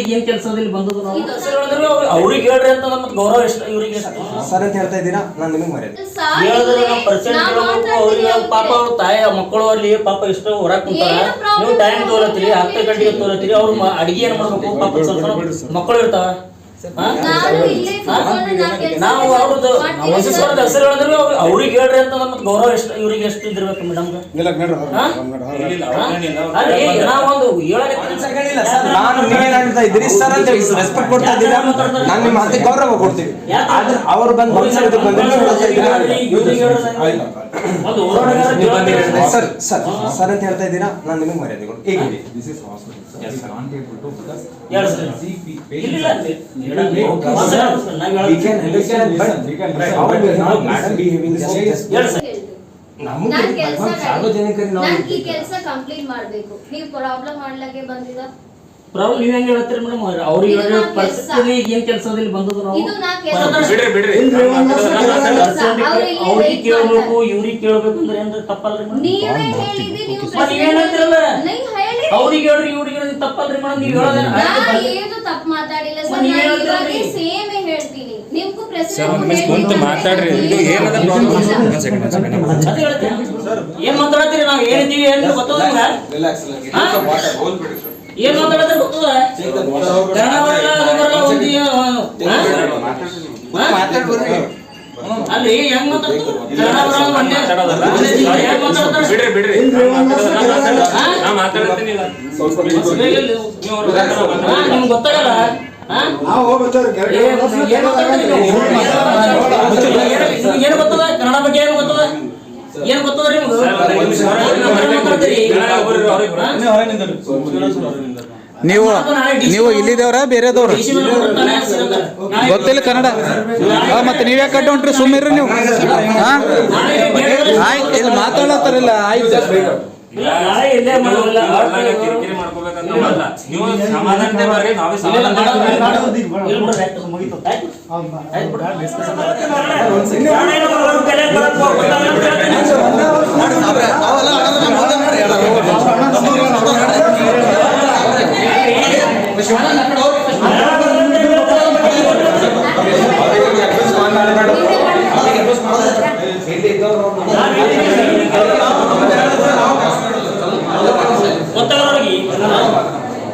ಏನ್ ಕೆಲಸದಲ್ಲಿ ಬಂದದ್ದು ನಾವು ಅವ್ರಿಗೆ ಹೇಳ್ರಿ ಅಂತ ನಮ್ಗೆ ಗೌರವ ಎಷ್ಟು ಇವ್ರಿಗೆ ಸರ್ ಅಂತ ಹೇಳ್ತಾ ಇದ್ದೀರಾ ನಾನು ನಿಮಗೆ ಮರ್ಯಾದೆ ಹೇಳಿದ್ರೆ ನಾವು ಪರ್ಸೆಂಟ್ ಹೇಳ್ಬೇಕು ಅವ್ರಿಗೆ ಪಾಪ ಅವ್ರ ತಾಯಿ ಮಕ್ಕಳು ಅಲ್ಲಿ ಪಾಪ ಎಷ್ಟು ಹೊರಗೆ ಕುಂತಾರ ನೀವು ಟೈಮ್ ತೋಲತ್ತೀರಿ 10 ಗಂಟೆಗೆ ತೋಲತ್ತೀರಿ ಅವ್ರು ಅಡಿಗೆ ಏನ್ ಮಾಡ್ಬೇಕು ಪಾಪ ಸ್ವಲ್ಪ ಮಕ್ಕಳು ಇರ್ತಾವ ನಾವು ಅವ್ರದ್ದು ವಸಿಷ್ಠರದ ಹೆಸರು ಹೇಳಿದ್ರೆ ಅವ್ರಿಗೆ ಹೇಳ್ರಿ ಅಂತ ನಮ್ಗೆ ಗೌರವ ಎಷ್ಟು ಇವ್ರಿಗೆ ಎಷ್ಟು ಇದಿರ್ಬೇಕು ಮೇಡಮ್ ನಾವೊಂದು ನಾನು ನೀವೇನಾಗ್ತಾ ಇದ್ದೀರಿ ಸರ್ ಅಂತ ರೆಸ್ಪೆಕ್ಟ್ ಕೊಡ್ತಾ ಇದ್ದೀರಾ ನಾನು ನಿಮ್ಮ ಮಾತಿಗೆ ಗೌರವ ಕೊಡ್ತೀವಿ ಆದ್ರೆ ಅವ್ರು ಬಂದು ಸರ್ ಸರ್ ಸರ್ ಅಂತ ಹೇಳ್ತಾ ಇದ್ದೀರಾ ನಾನು ನಿಮಗೆ ಮರ್ಯಾದೆ ಕೊಡ್ತೀನಿ ಪ್ರಾಬ್ಲಮ್ ನೀವ್ ಹೆಂಗ್ ಹೇಳ್ತೀರಿ ಮೇಡಮ್ ಅವ್ರಿಗೆ ಪರಿಸ್ಥಿತಿ ಏನ್ ಕೆಲಸದಲ್ಲಿ ಬಂದದ್ದು ನಾವು ಅವ್ರಿಗೆ ಕೇಳ್ಬೇಕು ಇವ್ರಿಗೆ ಕೇಳ್ಬೇಕು ಅಂದ್ರೆ ಏನ್ರಿ ತಪ್ಪಲ್ರಿ ಮೇಡಮ್ ಅವ್ರಿಗೆ ಹೇಳ್ರಿ ಇವ್ರಿಗೆ ಹೇಳಿದ್ರೆ ತಪ್ಪಲ್ರಿ ಮೇಡಮ್ ನೀವ್ ಹೇಳೋದೇನು ತಪ್ಪು ಮಾತಾಡಿಲ್ಲ ಸೇಮ್ ಹೇಳ್ತೀನಿ ನಿಮ್ಗೂ ಮಾತಾಡ್ರಿ ಏನ್ ಮಾತಾಡ್ತೀರಿ ನಾವ್ ಹೇಳಿದೀವಿ ಏನ್ ಗೊತ್ತದ ಏನ್ ಮಾತಾಡೋದ್ರ ಗೊತ್ತದ ಕನ್ನಡ ಬರಲ್ಲ ಅದು ಬರಲ್ಲ ಅಲ್ಲಿ ಹೆಂಗ್ ಮಾತಾಡ್ತಾರೆ ಕನ್ನಡ ಬರಲ್ಲ ನಿಮ್ಗೆ ಗೊತ್ತಾಗಲ್ಲ ಏನ್ ಗೊತ್ತದ ಕನ್ನಡ ಬಗ್ಗೆ ಏನ್ ಗೊತ್ತದ ಏನ್ ಗೊತ್ತದ್ರಿ ನೀವು ನೀವು ಇಲ್ಲಿದವ್ರ ಬೇರೆದವ್ರ ಗೊತ್ತಿಲ್ಲ ಕನ್ನಡ ಮತ್ತೆ ನೀವ್ಯಾಕೆ ಕಟ್ಟ ಹೊಂಟ್ರಿ ಸುಮ್ಮಿರ್ರಿ ನೀವು ಆಯ್ತು ಇಲ್ಲಿ ಮಾತಾಡತ್ತಾರಿಲ್ಲ ಆಯ್ತು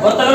ಗೊತ್ತಾಗ